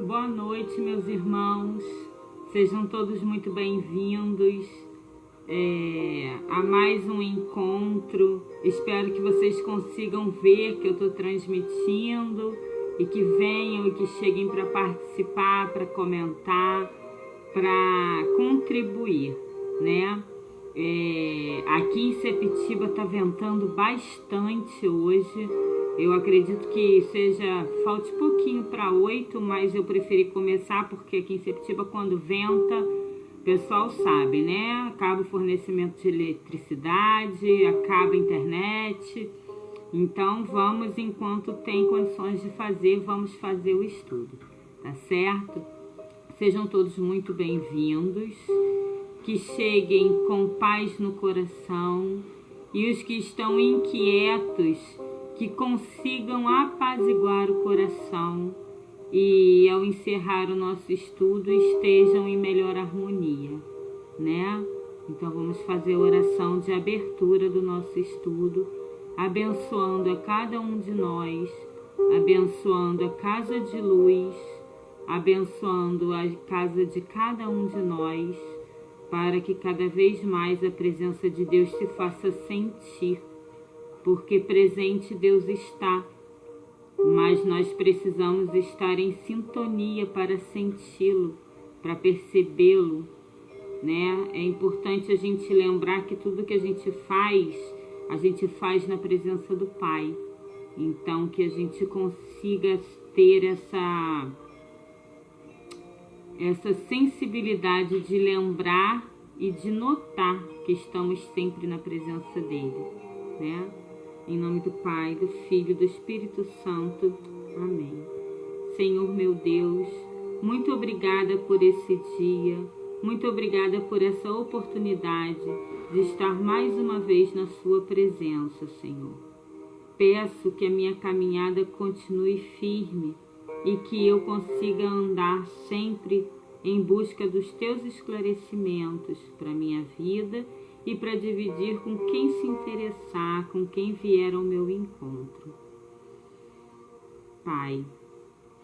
Boa noite, meus irmãos. Sejam todos muito bem-vindos a mais um encontro. Espero que vocês consigam ver que eu estou transmitindo e que venham e que cheguem para participar, para comentar, para contribuir, né? Aqui em Sepetiba está ventando bastante hoje. Eu acredito que falte pouquinho para 8, mas eu preferi começar porque aqui em Sepetiba, quando venta, o pessoal sabe, né? Acaba o fornecimento de eletricidade, acaba a internet. Então vamos, enquanto tem condições de fazer, vamos fazer o estudo, tá certo? Sejam todos muito bem-vindos, que cheguem com paz no coração, e os que estão inquietos, que consigam apaziguar o coração e, ao encerrar o nosso estudo, estejam em melhor harmonia, né? Então vamos fazer a oração de abertura do nosso estudo, abençoando a cada um de nós, abençoando a casa de luz, abençoando a casa de cada um de nós, para que cada vez mais a presença de Deus se faça sentir, porque presente Deus está, mas nós precisamos estar em sintonia para senti-lo, para percebê-lo, né? É importante a gente lembrar que tudo que a gente faz na presença do Pai. Então, que a gente consiga ter essa sensibilidade de lembrar e de notar que estamos sempre na presença dele, né? Em nome do Pai, do Filho e do Espírito Santo. Amém. Senhor meu Deus, muito obrigada por esse dia, muito obrigada por essa oportunidade de estar mais uma vez na sua presença, Senhor. Peço que a minha caminhada continue firme e que eu consiga andar sempre em busca dos teus esclarecimentos para a minha vida e para dividir com quem se interessar, com quem vier ao meu encontro. Pai,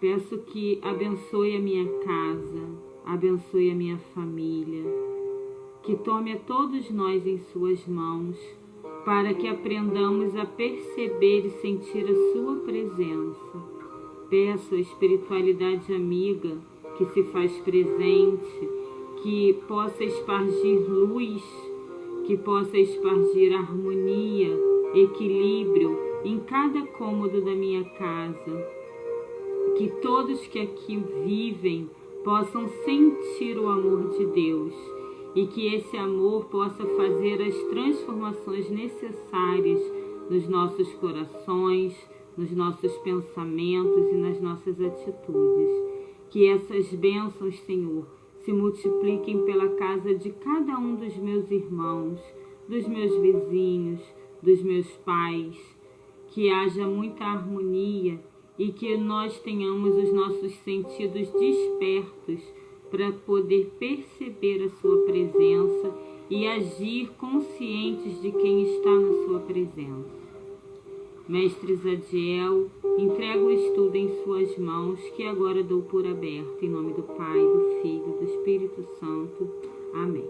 peço que abençoe a minha casa, abençoe a minha família, que tome a todos nós em suas mãos, para que aprendamos a perceber e sentir a sua presença. Peço a espiritualidade amiga que se faz presente, que possa espargir luz, que possa espargir harmonia, equilíbrio em cada cômodo da minha casa. Que todos que aqui vivem possam sentir o amor de Deus e que esse amor possa fazer as transformações necessárias nos nossos corações, nos nossos pensamentos e nas nossas atitudes. Que essas bênçãos, Senhor, se multipliquem pela casa de cada um dos meus irmãos, dos meus vizinhos, dos meus pais, que haja muita harmonia e que nós tenhamos os nossos sentidos despertos para poder perceber a sua presença e agir conscientes de quem está na sua presença. Mestre Zadiel, entrego o estudo em suas mãos, que agora dou por aberto, em nome do Pai, do Filho e do Espírito Santo. Amém.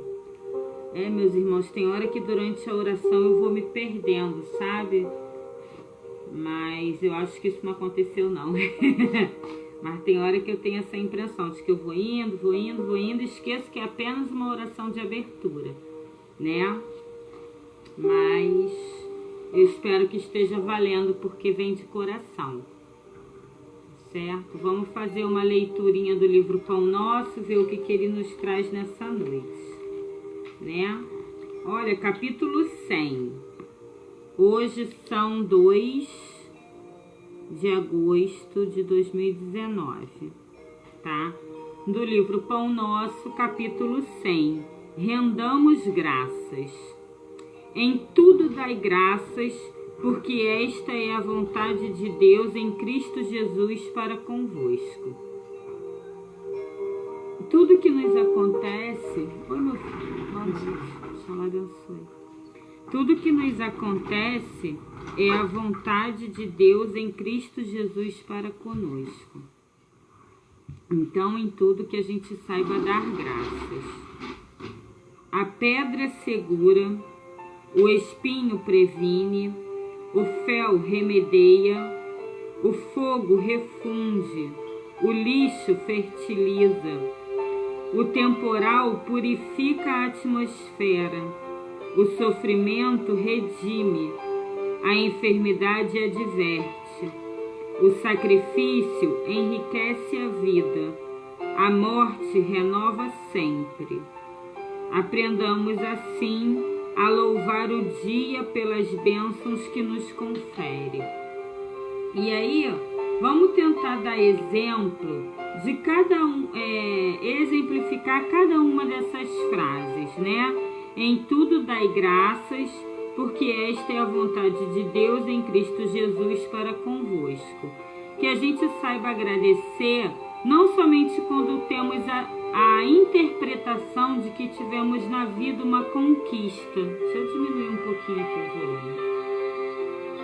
Meus irmãos, tem hora que durante a oração eu vou me perdendo, sabe? Mas eu acho que isso não aconteceu, não. Mas tem hora que eu tenho essa impressão de que eu vou indo, e esqueço que é apenas uma oração de abertura, né? Mas eu espero que esteja valendo, porque vem de coração, certo? Vamos fazer uma leiturinha do livro Pão Nosso, ver o que ele nos traz nessa noite, né? Olha, capítulo 100. Hoje são 2 de agosto de 2019, tá? Do livro Pão Nosso, capítulo 100. Rendamos graças. Em tudo dai graças, porque esta é a vontade de Deus em Cristo Jesus para convosco. Tudo que nos acontece... Oi, meu filho. Boa noite. Deus abençoe. Tudo que nos acontece é a vontade de Deus em Cristo Jesus para conosco. Então, em tudo que a gente saiba dar graças. A pedra segura, o espinho previne, o fel remedeia, o fogo refunde, o lixo fertiliza, o temporal purifica a atmosfera, o sofrimento redime, a enfermidade adverte, o sacrifício enriquece a vida, a morte renova sempre. Aprendamos assim a louvar o dia pelas bênçãos que nos confere. E aí, vamos tentar dar exemplo de cada exemplificar cada uma dessas frases, né? Em tudo dai graças, porque esta é a vontade de Deus em Cristo Jesus para convosco. Que a gente saiba agradecer, não somente quando temos a interpretação de que tivemos na vida uma conquista. Deixa eu diminuir um pouquinho aqui o volume.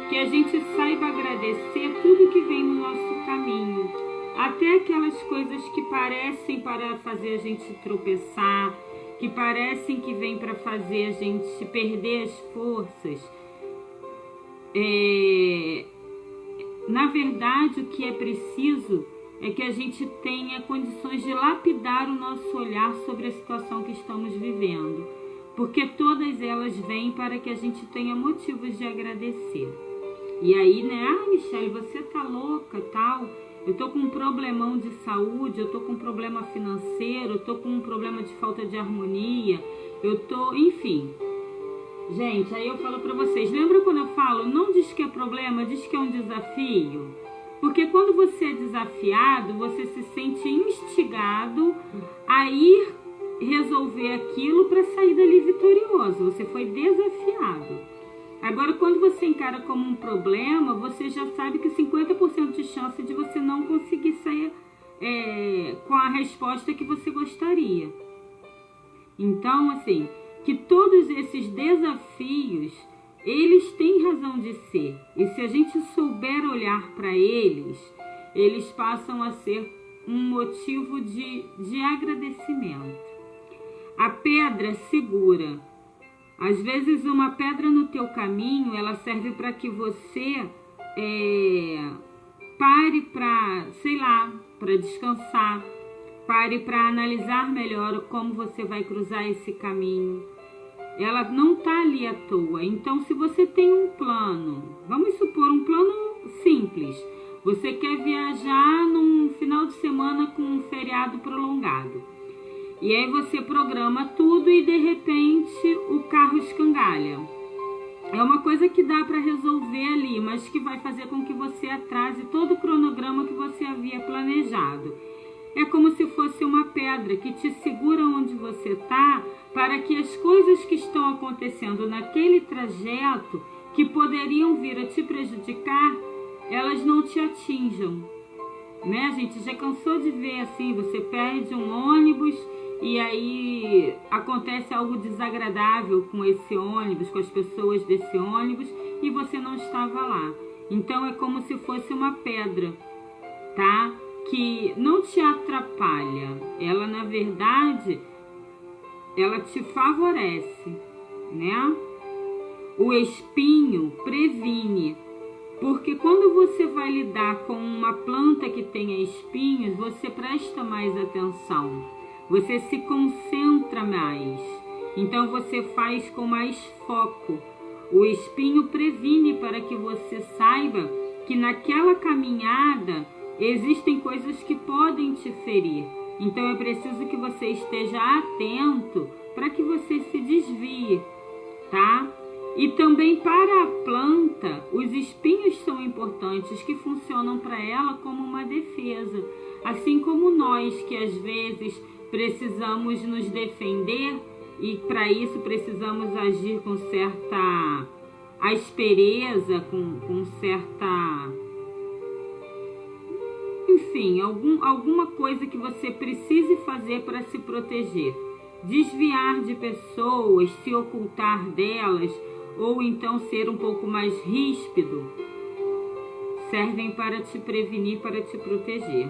Que a gente saiba agradecer tudo que vem no nosso caminho. Até aquelas coisas que parecem para fazer a gente tropeçar, que parecem que vem para fazer a gente perder as forças. Na verdade, o que é preciso é que a gente tenha condições de lapidar o nosso olhar sobre a situação que estamos vivendo, porque todas elas vêm para que a gente tenha motivos de agradecer. E aí, né? Ah, Michele, você tá louca, tal. Eu tô com um problemão de saúde, eu tô com um problema financeiro, eu tô com um problema de falta de harmonia, eu tô, enfim. Gente, aí eu falo pra vocês, lembra quando eu falo, não diz que é problema, diz que é um desafio? Porque quando você é desafiado, você se sente instigado a ir resolver aquilo para sair dali vitorioso. Você foi desafiado. Agora, quando você encara como um problema, você já sabe que 50% de chance de você não conseguir sair com a resposta que você gostaria. Então, assim, que todos esses desafios, eles têm razão de ser. E se a gente souber olhar para eles, eles passam a ser um motivo de agradecimento. A pedra segura. Às vezes uma pedra no teu caminho, ela serve para que você pare para, sei lá, para descansar, pare para analisar melhor como você vai cruzar esse caminho. Ela não está ali à toa. Então, se você tem um plano, vamos supor um plano simples, você quer viajar num final de semana com um feriado prolongado. E aí você programa tudo e de repente o carro escangalha. É uma coisa que dá para resolver ali, mas que vai fazer com que você atrase todo o cronograma que você havia planejado. É como se fosse uma pedra que te segura onde você está, para que as coisas que estão acontecendo naquele trajeto, que poderiam vir a te prejudicar, elas não te atinjam. Né? A gente já cansou de ver assim, você perde um ônibus e aí acontece algo desagradável com esse ônibus, com as pessoas desse ônibus, e você não estava lá. Então é como se fosse uma pedra, tá? Que não te atrapalha. Ela, na verdade, ela te favorece, né? O espinho previne. Porque quando você vai lidar com uma planta que tenha espinhos, você presta mais atenção. Você se concentra mais, então você faz com mais foco. O espinho previne para que você saiba que naquela caminhada existem coisas que podem te ferir. Então é preciso que você esteja atento para que você se desvie, tá? E também para a planta, os espinhos são importantes, que funcionam para ela como uma defesa. Assim como nós, que às vezes precisamos nos defender e para isso precisamos agir com certa aspereza, com certa... Enfim, alguma coisa que você precise fazer para se proteger. Desviar de pessoas, se ocultar delas, ou então ser um pouco mais ríspido, servem para te prevenir, para te proteger.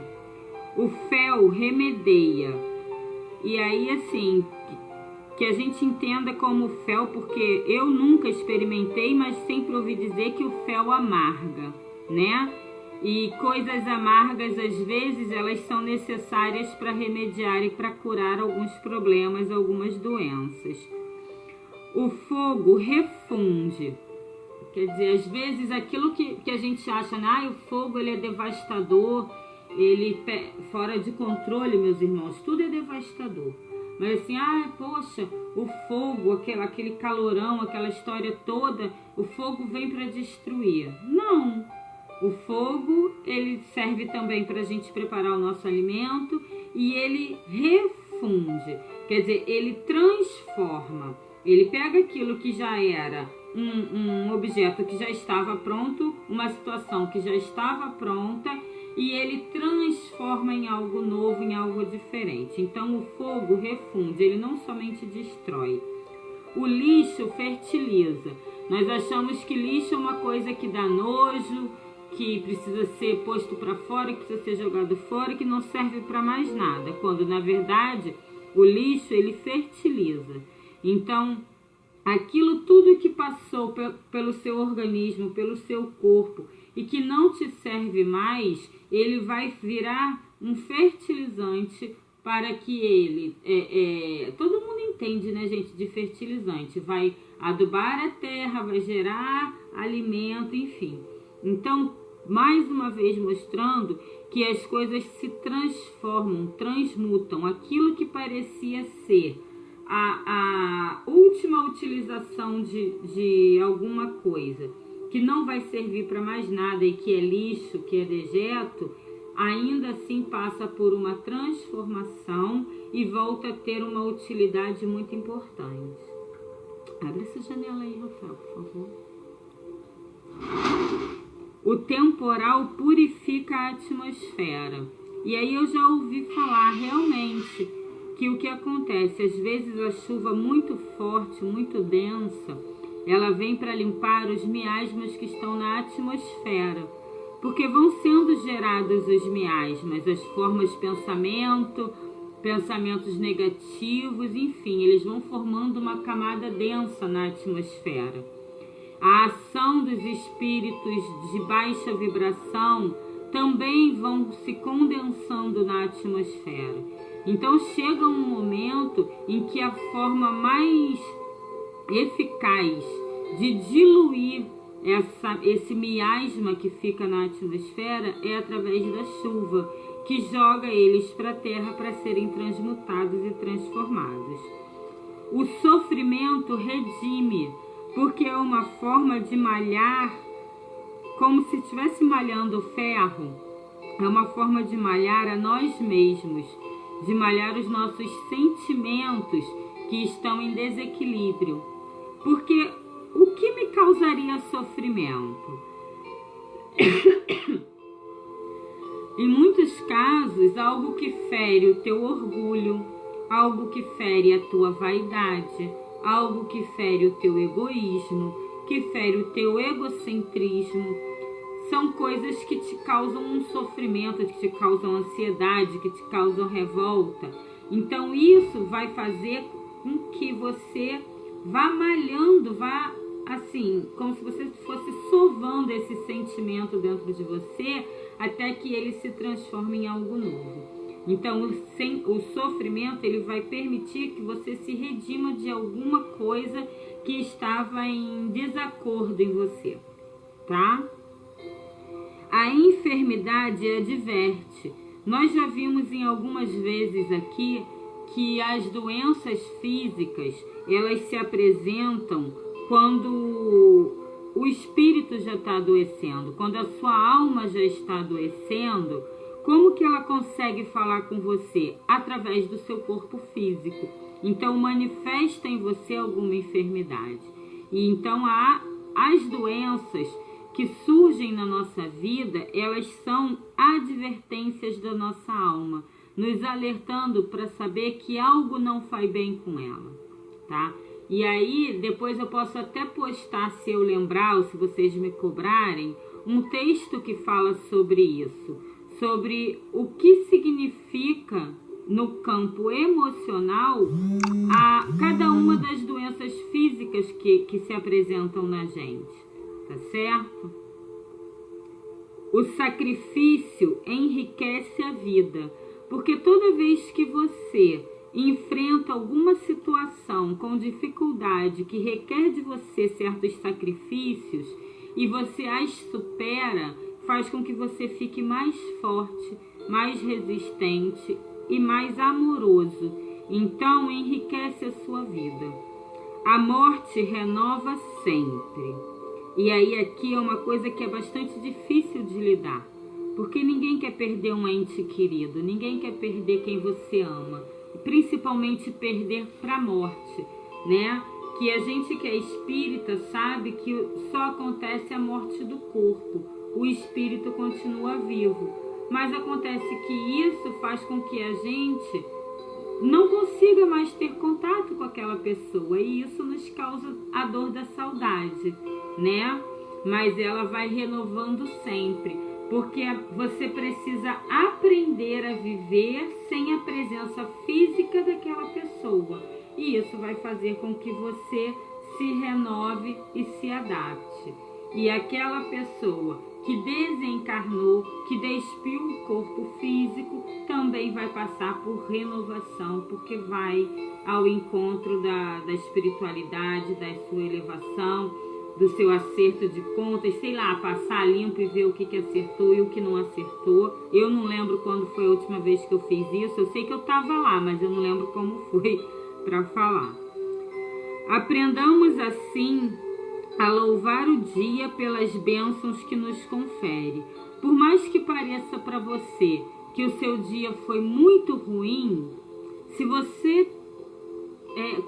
O fel remedeia. E aí, assim, que a gente entenda como fel, porque eu nunca experimentei, mas sempre ouvi dizer que o fel amarga, né? E coisas amargas, às vezes, elas são necessárias para remediar e para curar alguns problemas, algumas doenças. O fogo refunde. Quer dizer, às vezes, aquilo que a gente acha, o fogo ele é devastador, ele fora de controle, meus irmãos, tudo é devastador. Mas assim, poxa, o fogo, aquele calorão, aquela história toda, o fogo vem para destruir. Não, o fogo, ele serve também para a gente preparar o nosso alimento e ele refunde, quer dizer, ele transforma. Ele pega aquilo que já era um objeto que já estava pronto, uma situação que já estava pronta, e ele transforma em algo novo, em algo diferente. Então o fogo refunde, ele não somente destrói. O lixo fertiliza. Nós achamos que lixo é uma coisa que dá nojo, que precisa ser posto para fora, que precisa ser jogado fora, que não serve para mais nada, quando na verdade o lixo ele fertiliza. Então, aquilo tudo que passou pelo seu organismo, pelo seu corpo e que não te serve mais, ele vai virar um fertilizante para que ele... todo mundo entende, né, gente, de fertilizante. Vai adubar a terra, vai gerar alimento, enfim. Então, mais uma vez mostrando que as coisas se transformam, transmutam. Aquilo que parecia ser a última utilização de alguma coisa, que não vai servir para mais nada e que é lixo, que é dejeto, ainda assim passa por uma transformação e volta a ter uma utilidade muito importante. Abre essa janela aí, Rafael, por favor. O temporal purifica a atmosfera. E aí eu já ouvi falar realmente que o que acontece, às vezes a chuva muito forte, muito densa, ela vem para limpar os miasmas que estão na atmosfera, porque vão sendo gerados os miasmas, as formas de pensamento, pensamentos negativos, enfim, eles vão formando uma camada densa na atmosfera. A ação dos espíritos de baixa vibração também vão se condensando na atmosfera. Então chega um momento em que a forma mais eficaz de diluir esse miasma que fica na atmosfera é através da chuva, que joga eles para a terra para serem transmutados e transformados. O sofrimento redime, porque é uma forma de malhar, como se estivesse malhando ferro, é uma forma de malhar a nós mesmos, de malhar os nossos sentimentos que estão em desequilíbrio. Porque o que me causaria sofrimento? Em muitos casos, algo que fere o teu orgulho, algo que fere a tua vaidade, algo que fere o teu egoísmo, que fere o teu egocentrismo, são coisas que te causam um sofrimento, que te causam ansiedade, que te causam revolta. Então isso vai fazer com que você vá malhando, vá assim, como se você fosse sovando esse sentimento dentro de você, até que ele se transforme em algo novo. Então o sofrimento ele vai permitir que você se redima de alguma coisa que estava em desacordo em você, tá? A enfermidade adverte. Nós já vimos em algumas vezes aqui que as doenças físicas, elas se apresentam quando o espírito já está adoecendo, quando a sua alma já está adoecendo. Como que ela consegue falar com você? Através do seu corpo físico. Então manifesta em você alguma enfermidade. E então as doenças que surgem na nossa vida, elas são advertências da nossa alma, nos alertando para saber que algo não faz bem com ela, tá? E aí, depois eu posso até postar, se eu lembrar ou se vocês me cobrarem, um texto que fala sobre isso, sobre o que significa aplica no campo emocional a cada uma das doenças físicas que se apresentam na gente, tá certo? O sacrifício enriquece a vida, porque toda vez que você enfrenta alguma situação com dificuldade que requer de você certos sacrifícios e você as supera, faz com que você fique mais forte, mais resistente e mais amoroso. Então enriquece a sua vida. A morte renova sempre. E aí aqui é uma coisa que é bastante difícil de lidar, porque ninguém quer perder um ente querido, ninguém quer perder quem você ama, principalmente perder para a morte, né? Que a gente que é espírita sabe que só acontece a morte do corpo, o espírito continua vivo, mas acontece que isso faz com que a gente não consiga mais ter contato com aquela pessoa, e isso nos causa a dor da saudade, né? Mas ela vai renovando sempre, porque você precisa aprender a viver sem a presença física daquela pessoa, e isso vai fazer com que você se renove e se adapte. E aquela pessoa que desencarnou, que despiu o corpo físico, também vai passar por renovação, porque vai ao encontro da espiritualidade, da sua elevação, do seu acerto de contas, sei lá, passar limpo e ver o que acertou e o que não acertou. Eu não lembro quando foi a última vez que eu fiz isso, eu sei que eu estava lá, mas eu não lembro como foi para falar. Aprendamos assim a louvar o dia pelas bênçãos que nos confere. Por mais que pareça para você que o seu dia foi muito ruim, se você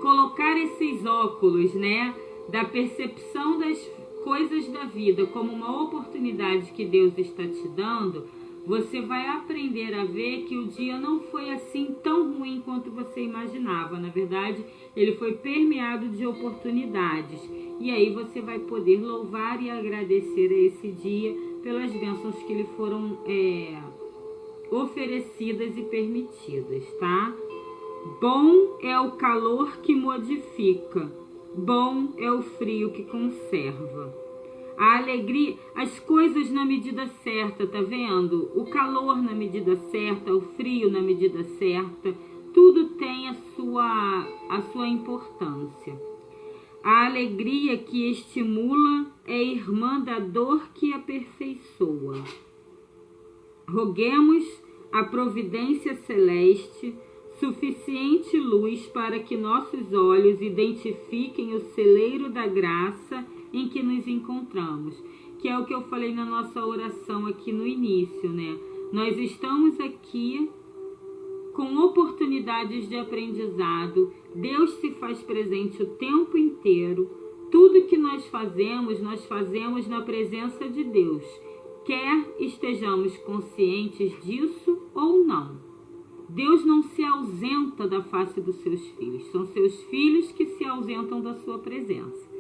colocar esses óculos, né, da percepção das coisas da vida como uma oportunidade que Deus está te dando, você vai aprender a ver que o dia não foi assim tão ruim quanto você imaginava. Na verdade, ele foi permeado de oportunidades. E aí você vai poder louvar e agradecer a esse dia pelas bênçãos que lhe foram oferecidas e permitidas, tá? Bom é o calor que modifica, bom é o frio que conserva. A alegria, as coisas na medida certa, tá vendo? O calor na medida certa, o frio na medida certa, tudo tem a sua importância. A alegria que estimula é irmã da dor que aperfeiçoa. Roguemos a providência celeste suficiente luz para que nossos olhos identifiquem o celeiro da graça em que nos encontramos, que é o que eu falei na nossa oração aqui no início, né? Nós estamos aqui com oportunidades de aprendizado, Deus se faz presente o tempo inteiro, tudo que nós fazemos na presença de Deus, quer estejamos conscientes disso ou não. Deus não se ausenta da face dos seus filhos, são seus filhos que se ausentam da sua presença.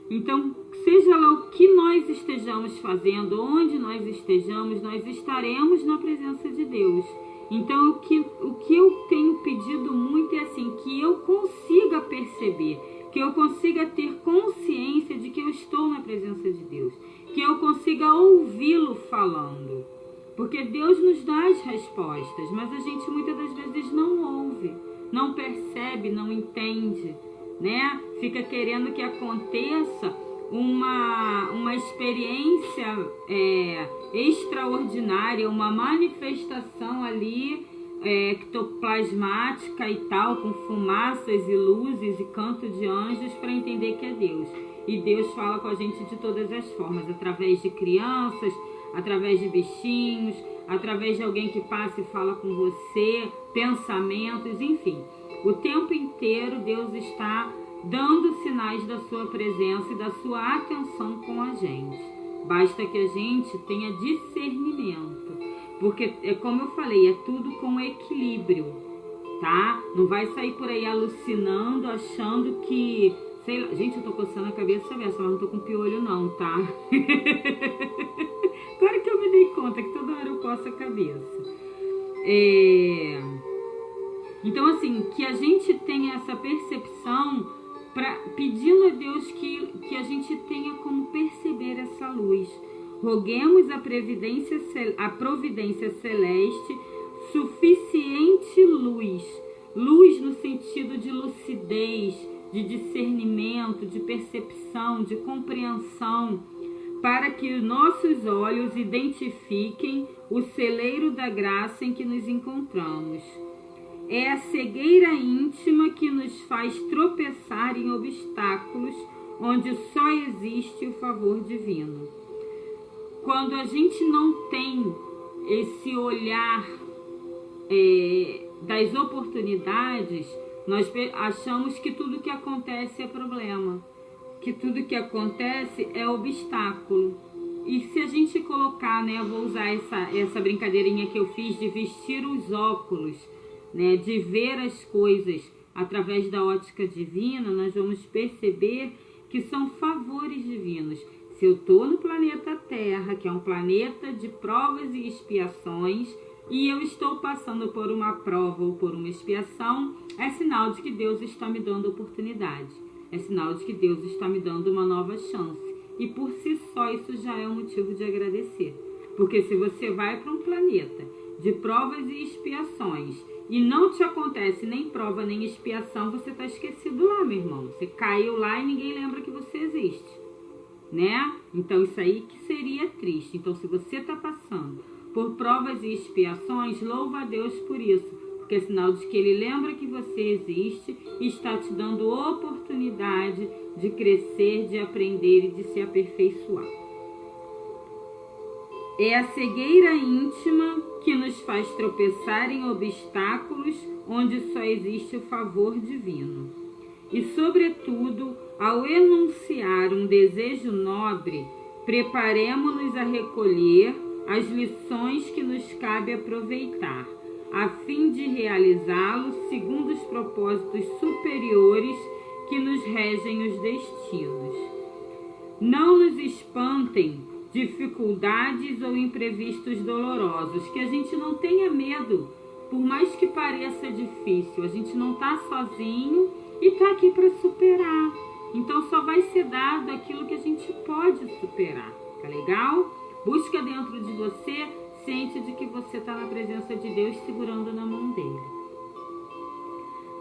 Então, seja lá o que nós estejamos fazendo, onde nós estejamos, nós estaremos na presença de Deus. Então, o que eu tenho pedido muito é assim, que eu consiga perceber, que eu consiga ter consciência de que eu estou na presença de Deus, que eu consiga ouvi-lo falando. Porque Deus nos dá as respostas, mas a gente muitas das vezes não ouve, não percebe, não entende, né? Fica querendo que aconteça uma experiência extraordinária, uma manifestação ali ectoplasmática e tal, com fumaças e luzes e canto de anjos para entender que é Deus. E Deus fala com a gente de todas as formas, através de crianças, através de bichinhos, através de alguém que passa e fala com você, pensamentos, enfim. O tempo inteiro Deus está dando sinais da sua presença e da sua atenção com a gente. Basta que a gente tenha discernimento, porque é como eu falei, é tudo com equilíbrio, tá? Não vai sair por aí alucinando, achando que, sei lá, gente, eu tô coçando a cabeça dessa, mas não tô com piolho não, tá? Agora que eu me dei conta que toda hora eu coço a cabeça. Então, assim, que a gente tenha essa percepção, pedindo a Deus que a gente tenha como perceber essa luz. Roguemos a providência celeste, suficiente luz. Luz no sentido de lucidez, de discernimento, de percepção, de compreensão, para que nossos olhos identifiquem o celeiro da graça em que nos encontramos. É a cegueira íntima que nos faz tropeçar em obstáculos onde só existe o favor divino. Quando a gente não tem esse olhar das oportunidades, nós achamos que tudo que acontece é problema, que tudo que acontece é obstáculo. E se a gente colocar, né, vou usar essa brincadeirinha que eu fiz de vestir os óculos, né, de ver as coisas através da ótica divina, nós vamos perceber que são favores divinos. Se eu estou no planeta Terra, que é um planeta de provas e expiações, e eu estou passando por uma prova ou por uma expiação, é sinal de que Deus está me dando oportunidade. É sinal de que Deus está me dando uma nova chance. E por si só isso já é um motivo de agradecer. Porque se você vai para um planeta de provas e expiações e não te acontece nem prova nem expiação, você está esquecido lá, meu irmão. Você caiu lá e ninguém lembra que você existe, né? Então isso aí que seria triste. Então se você está passando por provas e expiações, louva a Deus por isso, porque é sinal de que Ele lembra que você existe e está te dando oportunidade de crescer, de aprender e de se aperfeiçoar. É a cegueira íntima que nos faz tropeçar em obstáculos onde só existe o favor divino. E, sobretudo, ao enunciar um desejo nobre, preparemo-nos a recolher as lições que nos cabe aproveitar, a fim de realizá-lo segundo os propósitos superiores que nos regem os destinos. Não nos espantem dificuldades ou imprevistos dolorosos, que a gente não tenha medo, por mais que pareça difícil, a gente não está sozinho e está aqui para superar. Então só vai ser dado aquilo que a gente pode superar, tá legal? Busca dentro de você, ciente de que você está na presença de Deus segurando na mão dele.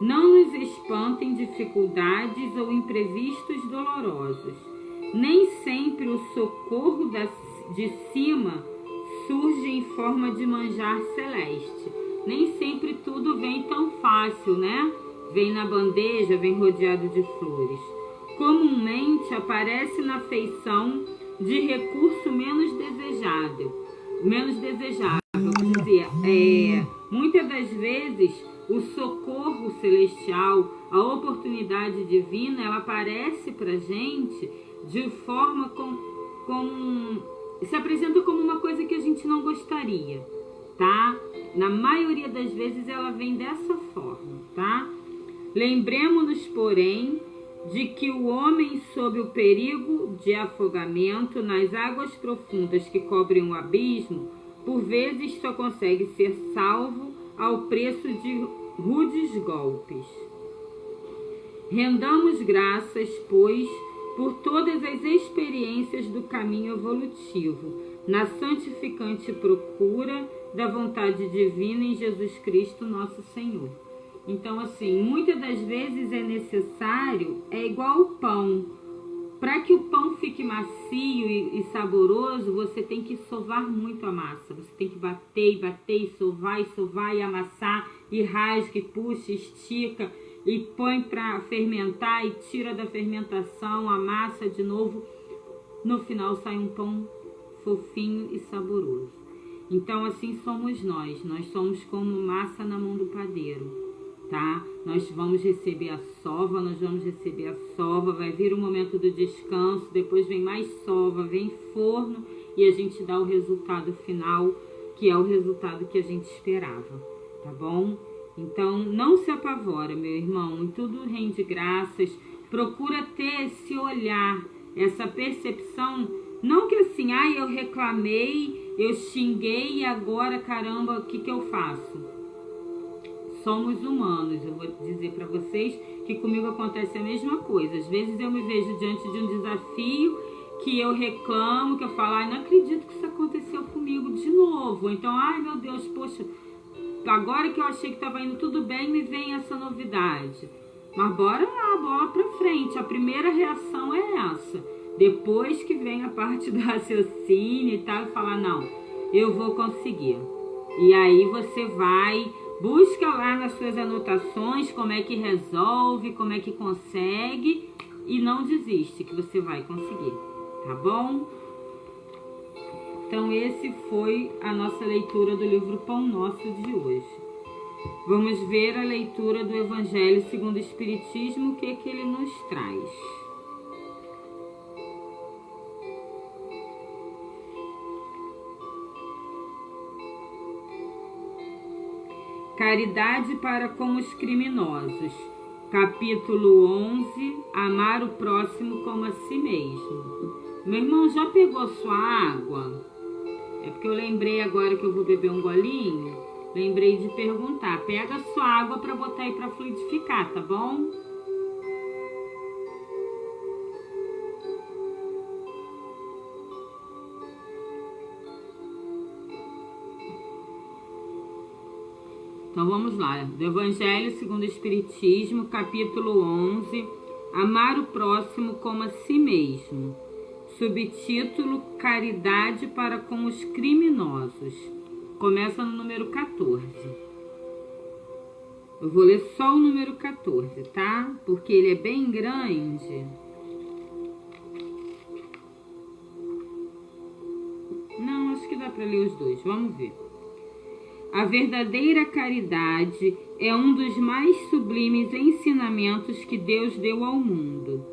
Não nos espantem dificuldades ou imprevistos dolorosos. Nem sempre o socorro de cima surge em forma de manjar celeste. Nem sempre tudo vem tão fácil, né? Vem na bandeja, vem rodeado de flores. Comumente aparece na feição de recurso menos desejável. Quer dizer, muitas das vezes o socorro celestial, a oportunidade divina, ela aparece pra gente de forma se apresenta como uma coisa que a gente não gostaria, tá? Na maioria das vezes ela vem dessa forma, tá? Lembremos-nos, porém, de que o homem, sob o perigo de afogamento nas águas profundas que cobrem o abismo, por vezes só consegue ser salvo ao preço de rudes golpes. Rendamos graças, pois, por todas as experiências do caminho evolutivo, na santificante procura da vontade divina em Jesus Cristo, nosso Senhor. Então, assim, muitas das vezes é necessário, é igual o pão. Para que o pão fique macio e saboroso, você tem que sovar muito a massa. Você tem que bater, e sovar e amassar, e rasga, e puxa, estica, e põe para fermentar, e tira da fermentação, amassa de novo. No final sai um pão fofinho e saboroso. Então, assim somos nós. Nós somos como massa na mão do padeiro, tá? Nós vamos receber a sova, vai vir o momento do descanso, depois vem mais sova, vem forno e a gente dá o resultado final, que é o resultado que a gente esperava, tá bom? Então, não se apavora, meu irmão, em tudo rende graças, procura ter esse olhar, essa percepção, não que assim, eu reclamei eu xinguei e agora, caramba, o que que eu faço? Somos humanos, eu vou dizer para vocês que comigo acontece a mesma coisa. Às vezes eu me vejo diante de um desafio que eu reclamo, que eu falo, ai, não acredito que isso aconteceu comigo de novo. Então, ai meu Deus, poxa, agora que eu achei que estava indo tudo bem, me vem essa novidade. Mas bora lá, bola pra frente. A primeira reação é essa. Depois que vem a parte do raciocínio e tal, falar, não, eu vou conseguir. E aí você vai, busca lá nas suas anotações como é que resolve, como é que consegue e não desiste que você vai conseguir, tá bom? Então esse foi a nossa leitura do livro Pão Nosso de hoje. Vamos ver a leitura do Evangelho segundo o Espiritismo, o que é que ele nos traz. Caridade para com os criminosos. Capítulo 11. Amar o próximo como a si mesmo. Meu irmão, já pegou sua água? É porque eu lembrei agora que eu vou beber um golinho. Lembrei de perguntar. Pega sua água para botar aí para fluidificar, tá bom? Então vamos lá, do Evangelho segundo o Espiritismo, capítulo 11, Amar o próximo como a si mesmo. Subtítulo, Caridade para com os criminosos. Começa no número 14. Eu vou ler só o número 14, tá? Porque ele é bem grande. Não, acho que dá para ler os dois, vamos ver. A verdadeira caridade é um dos mais sublimes ensinamentos que Deus deu ao mundo.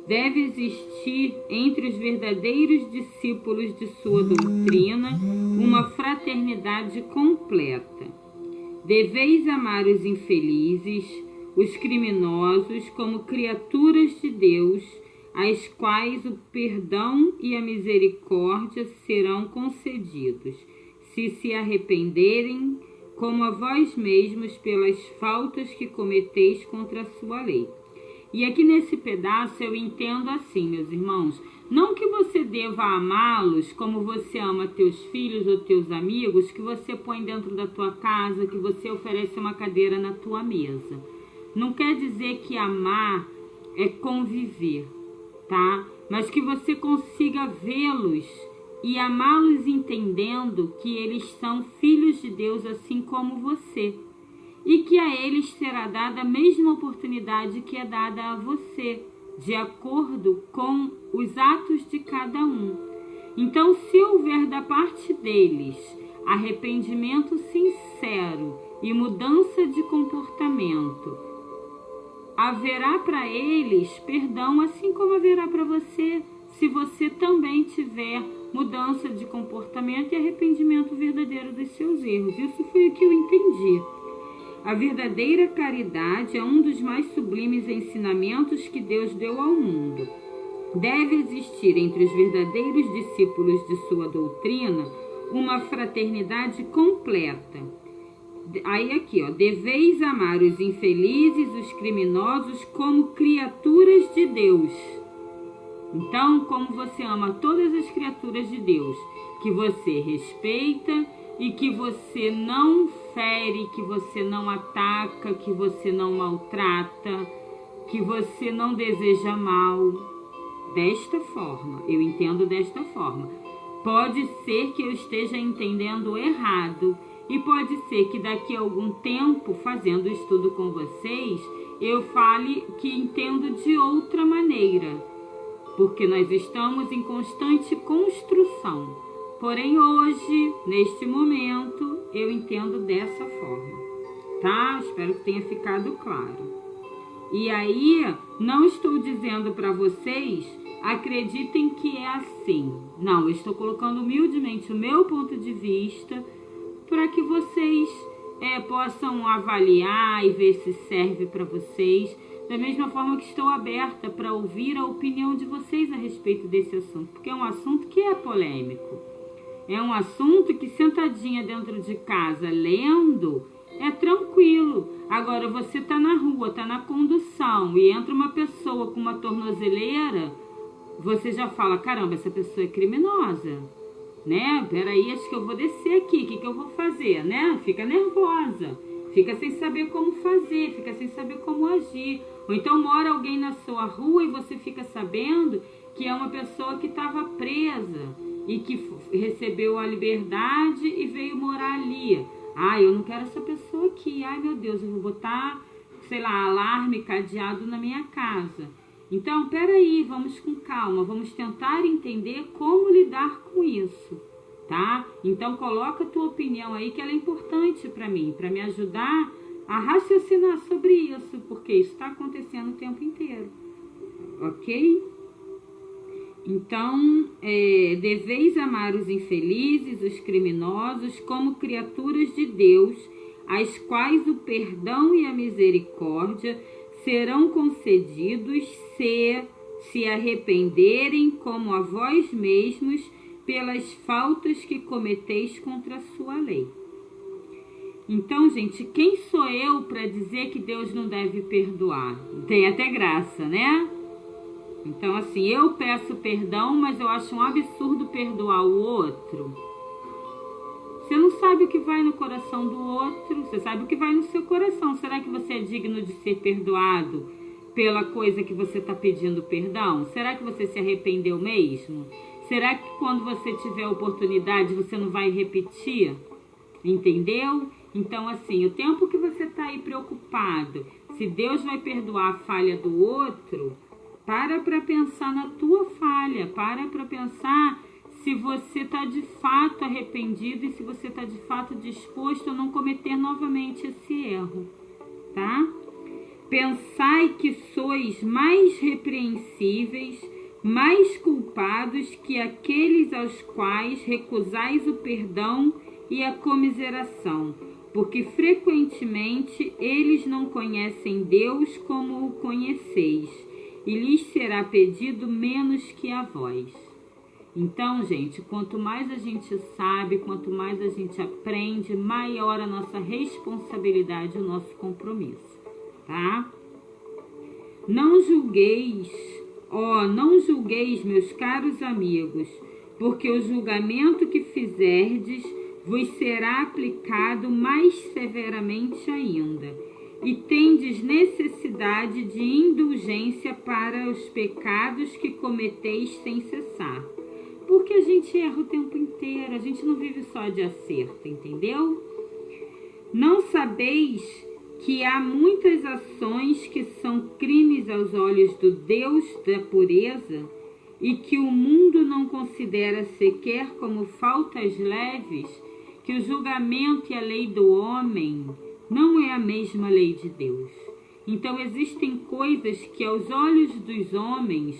Deve existir entre os verdadeiros discípulos de sua doutrina uma fraternidade completa. Deveis amar os infelizes, os criminosos, como criaturas de Deus, às quais o perdão e a misericórdia serão concedidos, se arrependerem, como a vós mesmos, pelas faltas que cometeis contra a sua lei. E aqui nesse pedaço eu entendo assim, meus irmãos, não que você deva amá-los como você ama teus filhos ou teus amigos, que você põe dentro da tua casa, que você oferece uma cadeira na tua mesa. Não quer dizer que amar é conviver, tá? Mas que você consiga vê-los e amá-los entendendo que eles são filhos de Deus assim como você. E que a eles será dada a mesma oportunidade que é dada a você, de acordo com os atos de cada um. Então, se houver da parte deles arrependimento sincero e mudança de comportamento, haverá para eles perdão, assim como haverá para você, se você também tiver mudança de comportamento e arrependimento verdadeiro dos seus erros. Isso foi o que eu entendi. A verdadeira caridade é um dos mais sublimes ensinamentos que Deus deu ao mundo. Deve existir entre os verdadeiros discípulos de sua doutrina uma fraternidade completa. Aí aqui, ó, deveis amar os infelizes, os criminosos como criaturas de Deus. Então, como você ama todas as criaturas de Deus, que você respeita e que você não fere, que você não ataca, que você não maltrata, que você não deseja mal. Desta forma, eu entendo desta forma. Pode ser que eu esteja entendendo errado e pode ser que daqui a algum tempo, fazendo estudo com vocês, eu fale que entendo de outra maneira, porque nós estamos em constante construção. Porém, hoje, neste momento, eu entendo dessa forma, tá? Espero que tenha ficado claro. E aí, não estou dizendo para vocês, acreditem que é assim. Não, eu estou colocando humildemente o meu ponto de vista para que vocês possam avaliar e ver se serve para vocês. Da mesma forma que estou aberta para ouvir a opinião de vocês a respeito desse assunto, porque é um assunto que é polêmico. É um assunto que sentadinha dentro de casa lendo é tranquilo. Agora você tá na rua, tá na condução e entra uma pessoa com uma tornozeleira, você já fala, caramba, essa pessoa é criminosa, né? Peraí, acho que eu vou descer aqui, o que que eu vou fazer, né? Fica nervosa, fica sem saber como fazer, fica sem saber como agir. Ou então mora alguém na sua rua e você fica sabendo que é uma pessoa que estava presa e que recebeu a liberdade e veio morar ali. Ah, eu não quero essa pessoa aqui. Ai, meu Deus, eu vou botar, sei lá, alarme, cadeado na minha casa. Então, peraí, vamos com calma, vamos tentar entender como lidar com isso, tá? Então, coloca a tua opinião aí, que ela é importante para mim, para me ajudar a raciocinar sobre isso, porque isso está acontecendo o tempo inteiro, ok? Então, deveis amar os infelizes, os criminosos, como criaturas de Deus, às quais o perdão e a misericórdia serão concedidos se arrependerem como a vós mesmos pelas faltas que cometeis contra a sua lei. Então, gente, quem sou eu para dizer que Deus não deve perdoar? Tem até graça, né? Então, assim, eu peço perdão, mas eu acho um absurdo perdoar o outro. Você não sabe o que vai no coração do outro, você sabe o que vai no seu coração. Será que você é digno de ser perdoado pela coisa que você está pedindo perdão? Será que você se arrependeu mesmo? Será que quando você tiver a oportunidade você não vai repetir? Entendeu? Então, assim, o tempo que você está aí preocupado, se Deus vai perdoar a falha do outro, para pensar na tua falha, para pensar se você está de fato arrependido e se você está de fato disposto a não cometer novamente esse erro, tá? Pensai que sois mais repreensíveis, mais culpados que aqueles aos quais recusais o perdão e a comiseração, porque frequentemente eles não conhecem Deus como o conheceis, e lhes será pedido menos que a vós. Então, gente, quanto mais a gente sabe, quanto mais a gente aprende, maior a nossa responsabilidade e o nosso compromisso, tá? Não julgueis, não julgueis, meus caros amigos, porque o julgamento que fizerdes vos será aplicado mais severamente ainda. E tendes necessidade de indulgência para os pecados que cometeis sem cessar. Porque a gente erra o tempo inteiro, a gente não vive só de acerto, entendeu? Não sabeis que há muitas ações que são crimes aos olhos do Deus da pureza e que o mundo não considera sequer como faltas leves, que o julgamento e a lei do homem não é a mesma lei de Deus. Então existem coisas que aos olhos dos homens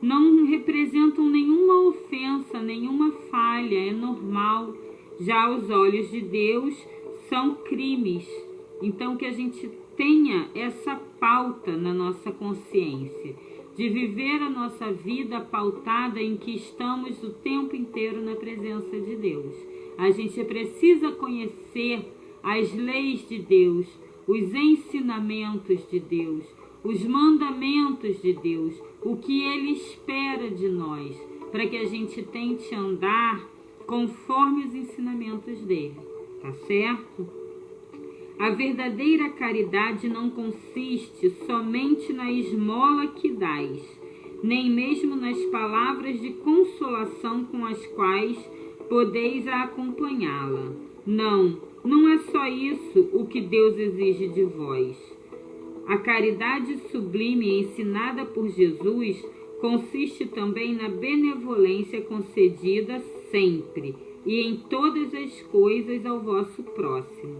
não representam nenhuma ofensa, nenhuma falha, é normal. Já aos olhos de Deus são crimes. Então que a gente tenha essa pauta na nossa consciência, de viver a nossa vida pautada em que estamos o tempo inteiro na presença de Deus. A gente precisa conhecer as leis de Deus, os ensinamentos de Deus, os mandamentos de Deus, o que Ele espera de nós, para que a gente tente andar conforme os ensinamentos dele, tá certo? A verdadeira caridade não consiste somente na esmola que dais, nem mesmo nas palavras de consolação com as quais podeis acompanhá-la. Não é só isso o que Deus exige de vós. A caridade sublime ensinada por Jesus consiste também na benevolência concedida sempre e em todas as coisas ao vosso próximo.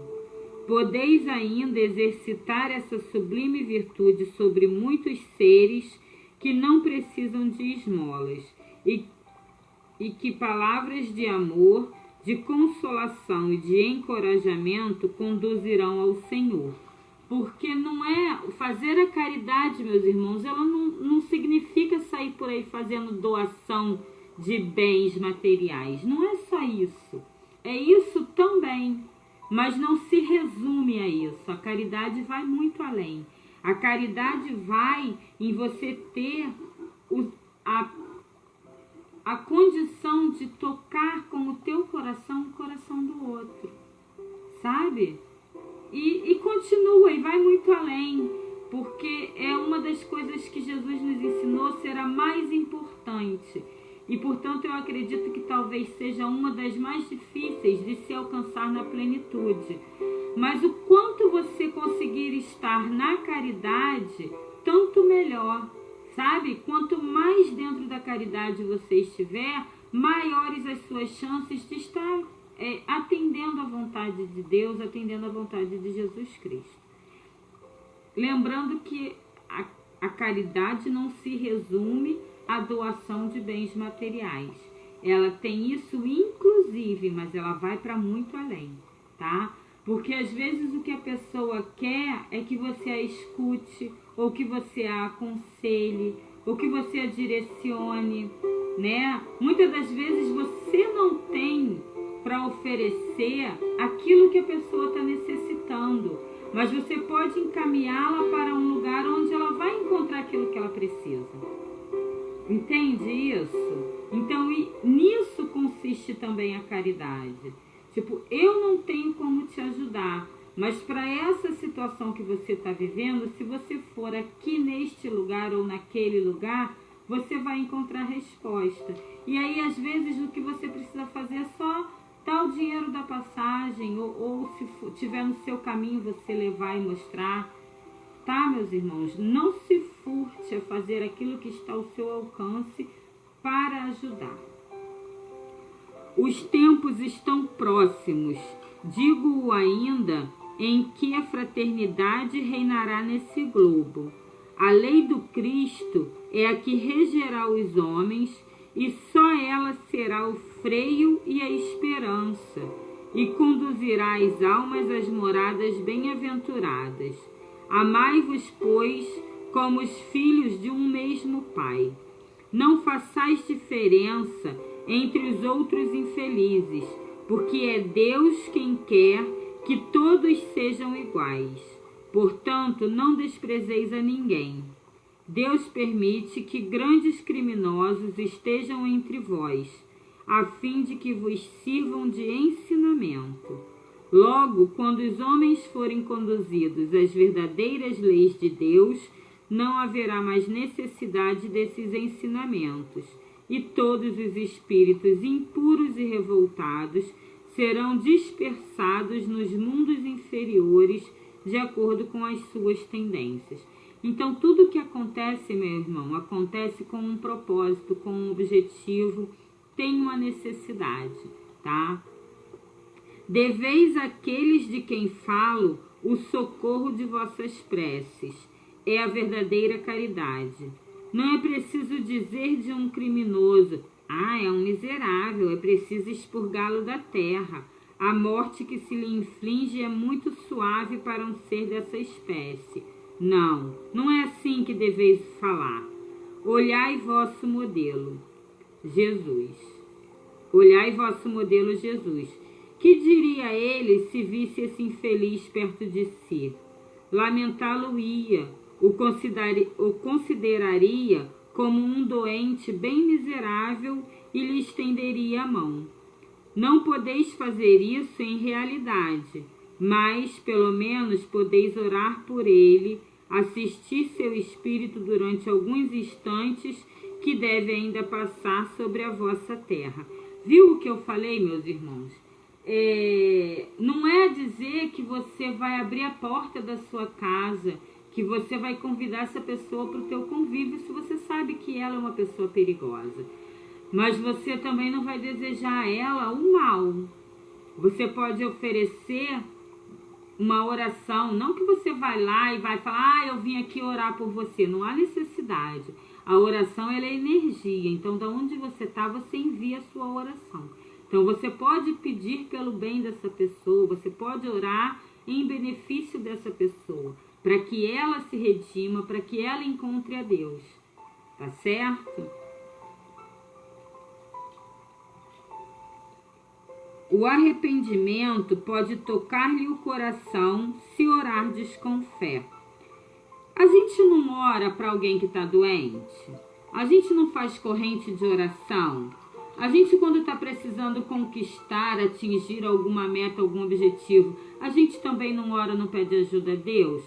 Podeis ainda exercitar essa sublime virtude sobre muitos seres que não precisam de esmolas e que palavras de amor, de consolação e de encorajamento conduzirão ao Senhor. Porque não é fazer a caridade, meus irmãos, ela não significa sair por aí fazendo doação de bens materiais. Não é só isso. É isso também, mas não se resume a isso. A caridade vai muito além. A caridade vai em você ter a condição de tocar com o teu coração o coração do outro, sabe? E continua e vai muito além, porque é uma das coisas que Jesus nos ensinou ser a mais importante. E, portanto, eu acredito que talvez seja uma das mais difíceis de se alcançar na plenitude. Mas o quanto você conseguir estar na caridade, tanto melhor, sabe? Quanto mais dentro da caridade você estiver, maiores as suas chances de estar atendendo à vontade de Deus, atendendo à vontade de Jesus Cristo. Lembrando que a caridade não se resume à doação de bens materiais. Ela tem isso inclusive, mas ela vai para muito além, tá? Porque às vezes o que a pessoa quer é que você a escute, ou que você a aconselhe, ou que você a direcione, né? Muitas das vezes você não tem para oferecer aquilo que a pessoa está necessitando, mas você pode encaminhá-la para um lugar onde ela vai encontrar aquilo que ela precisa. Entende isso? Então, nisso consiste também a caridade. Tipo, eu não tenho como te ajudar, mas para essa situação que você está vivendo, se você for aqui neste lugar ou naquele lugar, você vai encontrar resposta. E aí, às vezes, o que você precisa fazer é só dar o dinheiro da passagem, ou se tiver no seu caminho, você levar e mostrar. Tá, meus irmãos? Não se furte a fazer aquilo que está ao seu alcance para ajudar. Os tempos estão próximos, digo-o ainda, em que a fraternidade reinará nesse globo. A lei do Cristo é a que regerá os homens, e só ela será o freio e a esperança, e conduzirá as almas às moradas bem-aventuradas. Amai-vos, pois, como os filhos de um mesmo Pai. Não façais diferença entre os outros infelizes, porque é Deus quem quer que todos sejam iguais. Portanto, não desprezeis a ninguém. Deus permite que grandes criminosos estejam entre vós, a fim de que vos sirvam de ensinamento. Logo, quando os homens forem conduzidos às verdadeiras leis de Deus, não haverá mais necessidade desses ensinamentos, e todos os espíritos impuros e revoltados serão dispersados nos mundos inferiores de acordo com as suas tendências. Então, tudo que acontece, meu irmão, acontece com um propósito, com um objetivo, tem uma necessidade, tá? Deveis àqueles de quem falo o socorro de vossas preces. É a verdadeira caridade. Não é preciso dizer de um criminoso, é um miserável, é preciso expurgá-lo da terra. A morte que se lhe inflige é muito suave para um ser dessa espécie. Não, não é assim que deveis falar. Olhai vosso modelo, Jesus. Olhai vosso modelo, Jesus. Que diria ele se visse esse infeliz perto de si? Lamentá-lo-ia, o consideraria como um doente bem miserável e lhe estenderia a mão. Não podeis fazer isso em realidade, mas, pelo menos, podeis orar por ele, assistir seu espírito durante alguns instantes que deve ainda passar sobre a vossa terra. Viu o que eu falei, meus irmãos? Não é dizer que você vai abrir a porta da sua casa, que você vai convidar essa pessoa para o teu convívio se você sabe que ela é uma pessoa perigosa. Mas você também não vai desejar a ela o mal. Você pode oferecer uma oração, não que você vai lá e vai falar, eu vim aqui orar por você. Não há necessidade. A oração, ela é energia. Então, de onde você está, você envia a sua oração. Então, você pode pedir pelo bem dessa pessoa, você pode orar em benefício dessa pessoa, para que ela se redima, para que ela encontre a Deus. Tá certo? O arrependimento pode tocar-lhe o coração se orardes com fé. A gente não ora para alguém que está doente? A gente não faz corrente de oração? A gente, quando está precisando conquistar, atingir alguma meta, algum objetivo, a gente também não ora, não pede ajuda a Deus?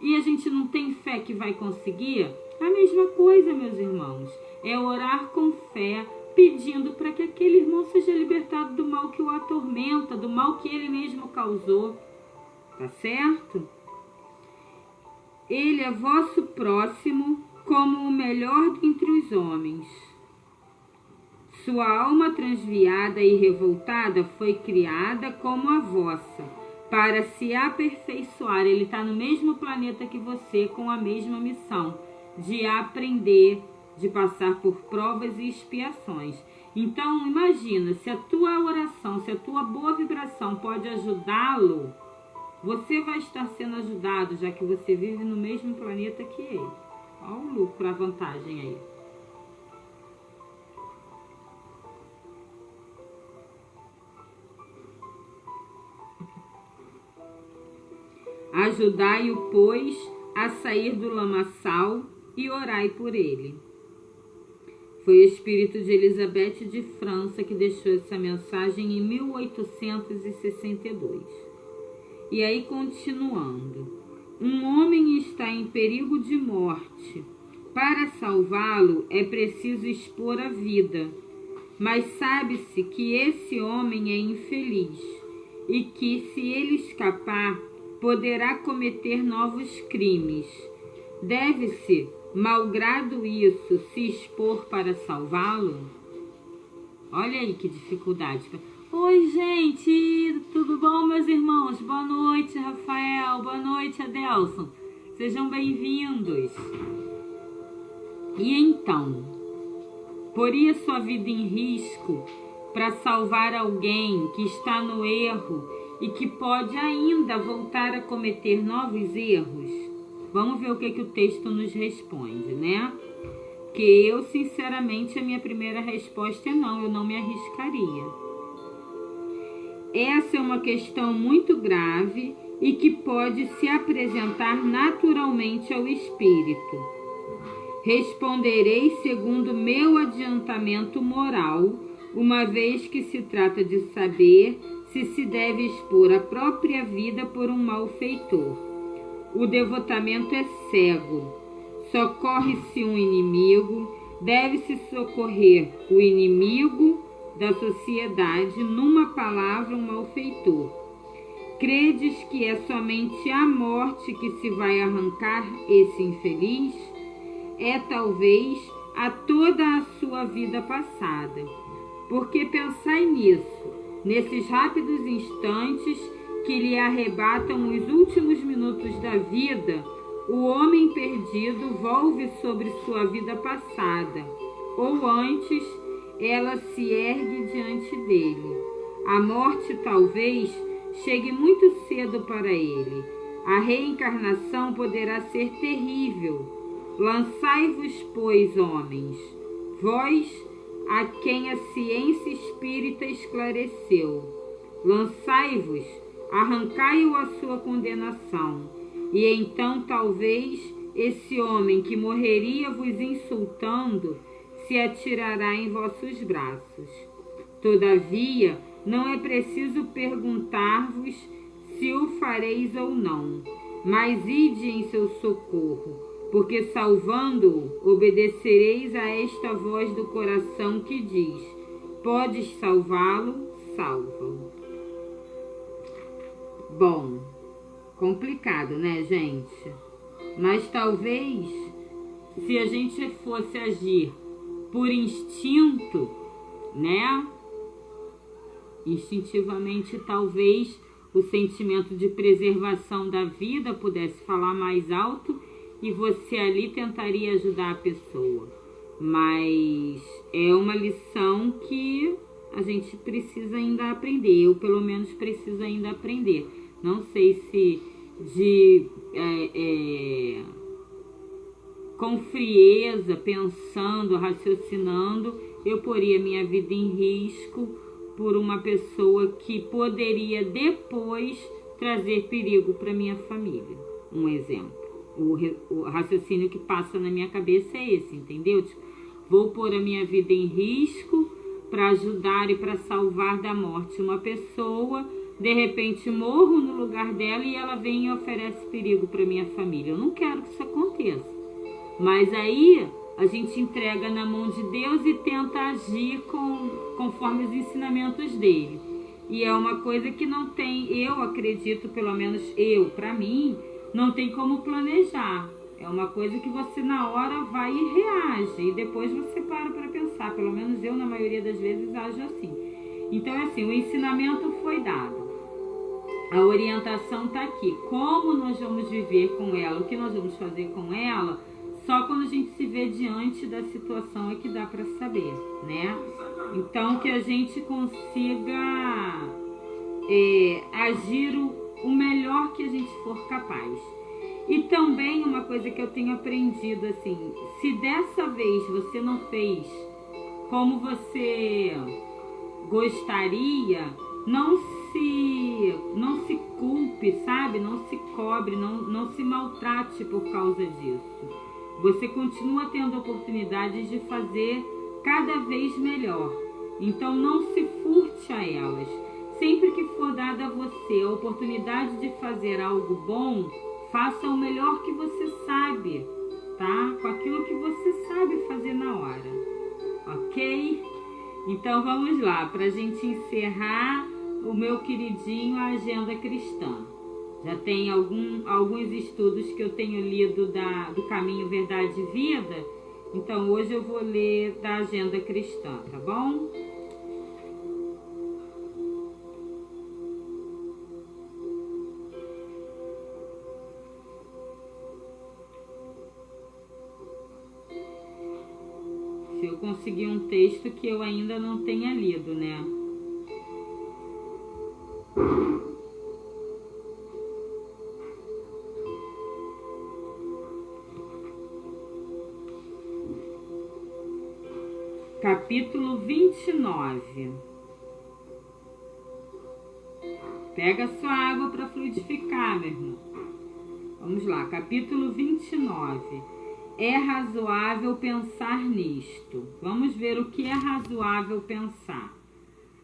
E a gente não tem fé que vai conseguir? A mesma coisa, meus irmãos. É orar com fé, pedindo para que aquele irmão seja libertado do mal que o atormenta, do mal que ele mesmo causou. Tá certo? Ele é vosso próximo como o melhor dentre os homens. Sua alma transviada e revoltada foi criada como a vossa, para se aperfeiçoar. Ele está no mesmo planeta que você, com a mesma missão, de aprender, de passar por provas e expiações. Então, imagina, se a tua oração, se a tua boa vibração pode ajudá-lo, você vai estar sendo ajudado, já que você vive no mesmo planeta que ele. Olha o lucro, a vantagem aí. Ajudai-o, pois, a sair do lamaçal e orai por ele. Foi o espírito de Elizabeth de França que deixou essa mensagem em 1862. E aí, continuando. Um homem está em perigo de morte. Para salvá-lo, é preciso expor a vida. Mas sabe-se que esse homem é infeliz e que, se ele escapar, poderá cometer novos crimes. Deve-se, malgrado isso, se expor para salvá-lo? Olha aí que dificuldade. Oi, gente, tudo bom, meus irmãos? Boa noite, Rafael, boa noite, Adelson. Sejam bem-vindos. E então, poria sua vida em risco para salvar alguém que está no erro e que pode ainda voltar a cometer novos erros? Vamos ver o que o texto nos responde, né? Que eu, sinceramente, a minha primeira resposta é não, eu não me arriscaria. Essa é uma questão muito grave e que pode se apresentar naturalmente ao espírito. Responderei segundo meu adiantamento moral, uma vez que se trata de saber se deve expor a própria vida por um malfeitor. O devotamento é cego. Socorre-se um inimigo, deve-se socorrer o inimigo da sociedade, numa palavra, um malfeitor. Credes que é somente a morte que se vai arrancar esse infeliz? É talvez a toda a sua vida passada. Porque pensai nisso, nesses rápidos instantes que lhe arrebatam os últimos minutos da vida, o homem perdido volve sobre sua vida passada, ou antes, ela se ergue diante dele. A morte talvez chegue muito cedo para ele. A reencarnação poderá ser terrível. Lançai-vos, pois, homens, vós a quem a ciência espírita esclareceu. Lançai-vos, arrancai-o a sua condenação. E então talvez esse homem que morreria vos insultando se atirará em vossos braços. Todavia, não é preciso perguntar-vos se o fareis ou não, mas ide em seu socorro, porque salvando-o, obedecereis a esta voz do coração que diz: podes salvá-lo, salva-o. Bom, complicado, né, gente? Mas talvez, se a gente fosse agir por instinto, né? Instintivamente, talvez o sentimento de preservação da vida pudesse falar mais alto e você ali tentaria ajudar a pessoa. Mas é uma lição que a gente precisa ainda aprender. Eu, pelo menos, preciso ainda aprender. Não sei se com frieza, pensando, raciocinando, eu poria minha vida em risco por uma pessoa que poderia depois trazer perigo para minha família. Um exemplo. O raciocínio que passa na minha cabeça é esse, entendeu? Tipo, vou pôr a minha vida em risco para ajudar e para salvar da morte uma pessoa, de repente morro no lugar dela e ela vem e oferece perigo para minha família. Eu não quero que isso aconteça. Mas aí a gente entrega na mão de Deus e tenta agir conforme os ensinamentos dele. E é uma coisa que não tem, eu acredito, pelo menos para mim, não tem como planejar. É uma coisa que você na hora vai e reage, e depois você para pensar. Pelo menos eu, na maioria das vezes, ajo assim. Então, assim, o ensinamento foi dado. A orientação está aqui. Como nós vamos viver com ela, o que nós vamos fazer com ela, só quando a gente se vê diante da situação é que dá para saber, né? Então, que a gente consiga agir o melhor que a gente for capaz. E também uma coisa que eu tenho aprendido, assim, se dessa vez você não fez como você gostaria, não se culpe, sabe? Não se cobre, não se maltrate por causa disso. Você continua tendo oportunidades de fazer cada vez melhor. Então não se furte a elas. Sempre que for dada a você a oportunidade de fazer algo bom, faça o melhor que você sabe, tá? Com aquilo que você sabe fazer na hora, ok? Então vamos lá, para a gente encerrar o meu queridinho a Agenda Cristã. Já tem alguns estudos que eu tenho lido do Caminho, Verdade e Vida, então hoje eu vou ler da Agenda Cristã, tá bom? Se eu conseguir um texto que eu ainda não tenha lido, né? Capítulo 29. Pega sua água para fluidificar, meu irmão. Vamos lá, capítulo 29. É razoável pensar nisto. Vamos ver o que é razoável pensar.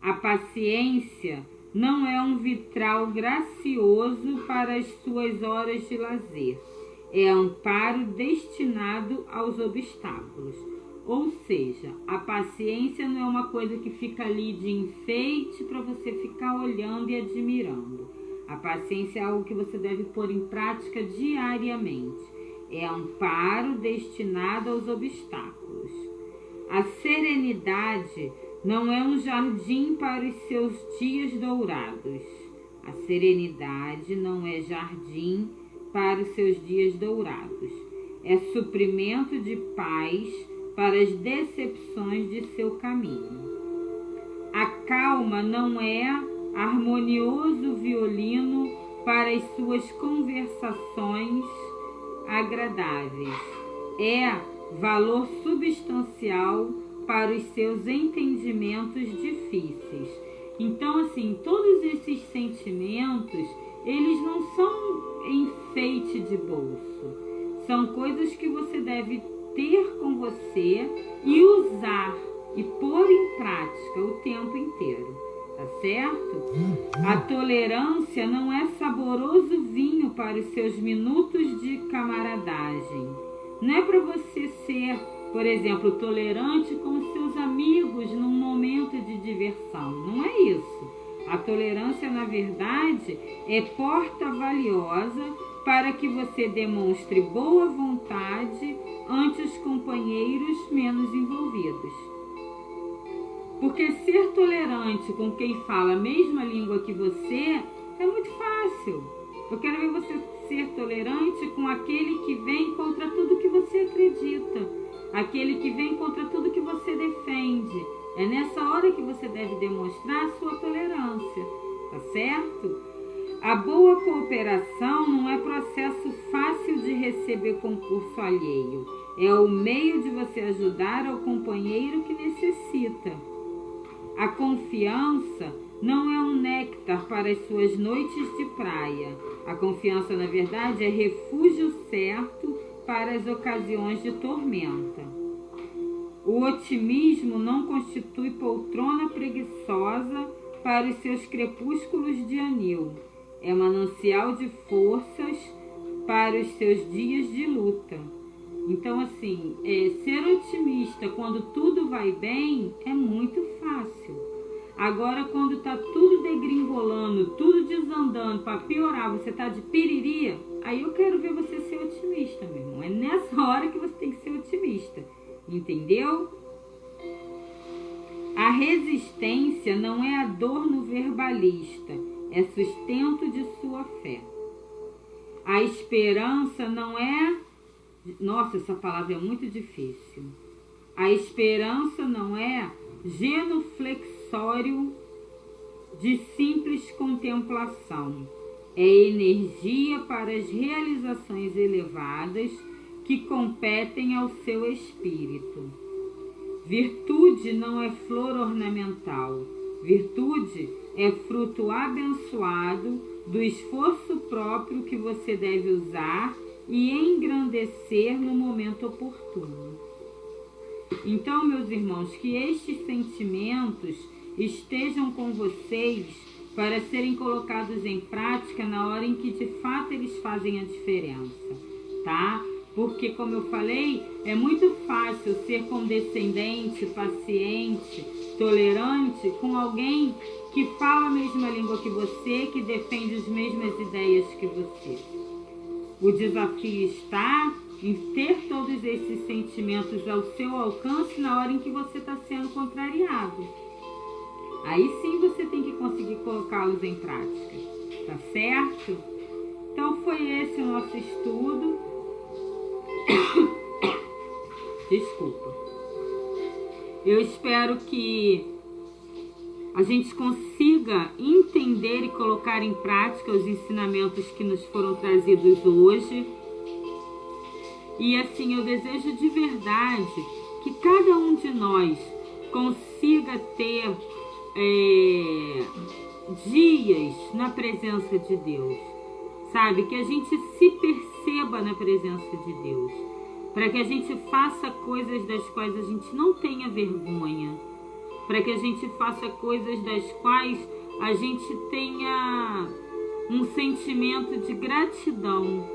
A paciência não é um vitral gracioso para as suas horas de lazer. É amparo destinado aos obstáculos. Ou seja, a paciência não é uma coisa que fica ali de enfeite para você ficar olhando e admirando. A paciência é algo que você deve pôr em prática diariamente. É amparo destinado aos obstáculos. A serenidade não é um jardim para os seus dias dourados. A serenidade não é jardim para os seus dias dourados. É suprimento de paz para as decepções de seu caminho. A calma não é harmonioso violino para as suas conversações agradáveis. É valor substancial para os seus entendimentos difíceis. Então, assim, todos esses sentimentos, eles não são enfeite de bolso. São coisas que você deve ter com você e usar e pôr em prática o tempo inteiro, tá certo? A tolerância não é saboroso vinho para os seus minutos de camaradagem. Não é para você ser, por exemplo, tolerante com os seus amigos num momento de diversão. Não é isso. A tolerância, na verdade, é porta valiosa para que você demonstre boa vontade ante os companheiros menos envolvidos. Porque ser tolerante com quem fala a mesma língua que você é muito fácil. Eu quero ver você ser tolerante com aquele que vem contra tudo que você acredita, aquele que vem contra tudo que você defende. É nessa hora que você deve demonstrar a sua tolerância, tá certo? A boa cooperação não é processo fácil de receber concurso alheio. É o meio de você ajudar ao companheiro que necessita. A confiança não é um néctar para as suas noites de praia. A confiança, na verdade, é refúgio certo para as ocasiões de tormenta. O otimismo não constitui poltrona preguiçosa para os seus crepúsculos de anil. É manancial de forças para os seus dias de luta. Então, assim, ser otimista quando tudo vai bem é muito fácil. Agora, quando está tudo degringolando, tudo desandando para piorar, você está de piriri, aí eu quero ver você ser otimista, meu irmão. É nessa hora que você tem que ser otimista. Entendeu? A resistência não é a dor no verbalista, é sustento de sua fé. A esperança não é... Nossa, essa palavra é muito difícil. A esperança não é genuflexório de simples contemplação. É energia para as realizações elevadas que competem ao seu espírito. Virtude não é flor ornamental. Virtude é fruto abençoado do esforço próprio que você deve usar e engrandecer no momento oportuno. Então, meus irmãos, que estes sentimentos estejam com vocês para serem colocados em prática na hora em que de fato eles fazem a diferença, tá? Porque, como eu falei, é muito fácil ser condescendente, paciente, tolerante com alguém que fala a mesma língua que você, que defende as mesmas ideias que você. O desafio está em ter todos esses sentimentos ao seu alcance na hora em que você está sendo contrariado. Aí sim você tem que conseguir colocá-los em prática, tá certo? Então foi esse o nosso estudo. Desculpa. Eu espero que a gente consiga entender e colocar em prática os ensinamentos que nos foram trazidos hoje. E assim, eu desejo de verdade que cada um de nós consiga ter dias na presença de Deus, sabe? Que a gente se perceba na presença de Deus, para que a gente faça coisas das quais a gente não tenha vergonha, para que a gente faça coisas das quais a gente tenha um sentimento de gratidão,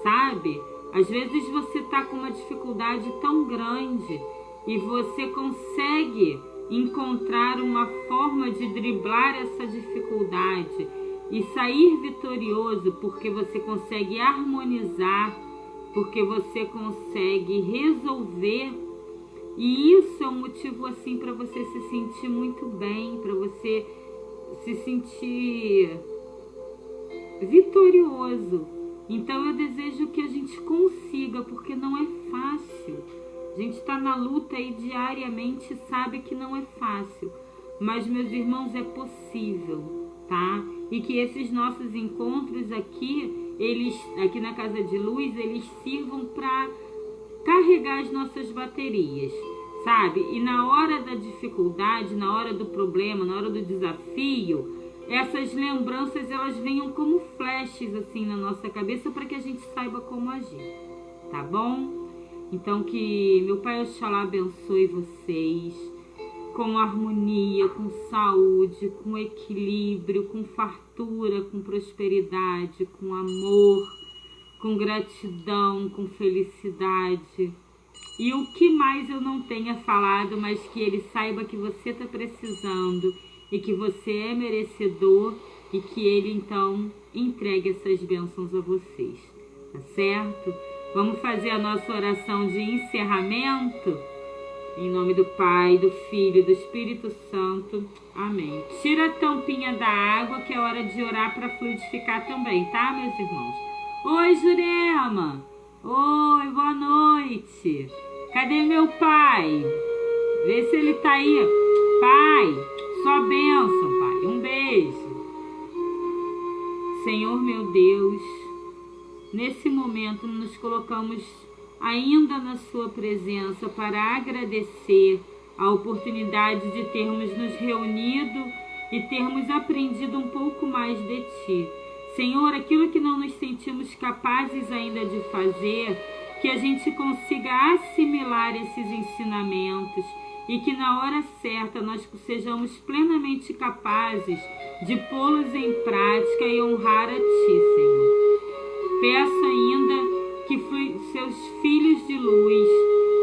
sabe? Às vezes você está com uma dificuldade tão grande e você consegue encontrar uma forma de driblar essa dificuldade e sair vitorioso porque você consegue harmonizar, porque você consegue resolver. E isso é um motivo assim para você se sentir muito bem, para você se sentir vitorioso. Então eu desejo que a gente consiga, porque não é fácil. A gente está na luta aí diariamente e sabe que não é fácil. Mas, meus irmãos, é possível, tá? E que esses nossos encontros aqui, aqui na Casa de Luz, eles sirvam para carregar as nossas baterias, sabe? E na hora da dificuldade, na hora do problema, na hora do desafio, essas lembranças, elas venham como flashes assim na nossa cabeça para que a gente saiba como agir, tá bom? Então que meu Pai Oxalá abençoe vocês com harmonia, com saúde, com equilíbrio, com fartura, com prosperidade, com amor, com gratidão, com felicidade. E o que mais eu não tenha falado, mas que ele saiba que você está precisando e que você é merecedor e que ele então entregue essas bênçãos a vocês, tá certo? Vamos fazer a nossa oração de encerramento? Em nome do Pai, do Filho e do Espírito Santo. Amém. Tira a tampinha da água, que é hora de orar para fluidificar também, tá, meus irmãos? Oi, Jurema! Oi, boa noite! Cadê meu pai? Vê se ele tá aí. Pai, sua bênção, pai. Um beijo. Senhor, meu Deus, nesse momento nos colocamos ainda na sua presença para agradecer a oportunidade de termos nos reunido e termos aprendido um pouco mais de Ti. Senhor, aquilo que não nos sentimos capazes ainda de fazer, que a gente consiga assimilar esses ensinamentos e que na hora certa nós sejamos plenamente capazes de pô-los em prática e honrar a Ti, Senhor. Peço ainda que seus filhos de luz,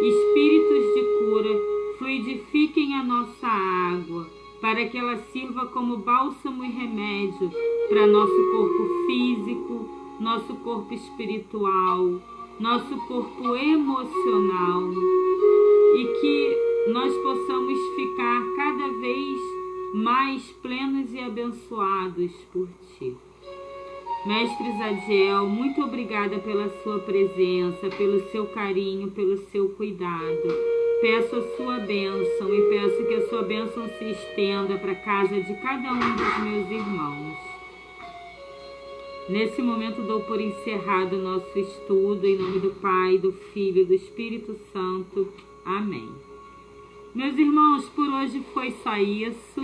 espíritos de cura, fluidifiquem a nossa água, para que ela sirva como bálsamo e remédio para nosso corpo físico, nosso corpo espiritual, nosso corpo emocional, e que nós possamos ficar cada vez mais plenos e abençoados por Ti. Mestre Zadiel, muito obrigada pela sua presença, pelo seu carinho, pelo seu cuidado. Peço a sua bênção e peço que a sua bênção se estenda para a casa de cada um dos meus irmãos. Nesse momento dou por encerrado o nosso estudo, em nome do Pai, do Filho e do Espírito Santo. Amém. Meus irmãos, por hoje foi só isso.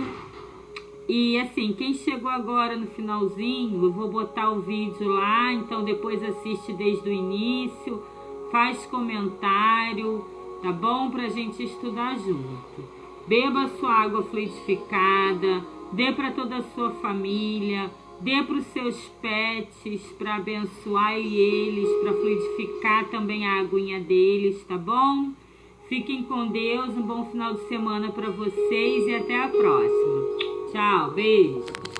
E assim, quem chegou agora no finalzinho, eu vou botar o vídeo lá, então depois assiste desde o início, faz comentário, tá bom? Pra gente estudar junto. Beba a sua água fluidificada, dê para toda a sua família, dê para os seus pets, para abençoar eles, para fluidificar também a aguinha deles, tá bom? Fiquem com Deus, um bom final de semana para vocês e até a próxima. Tchau, beijo.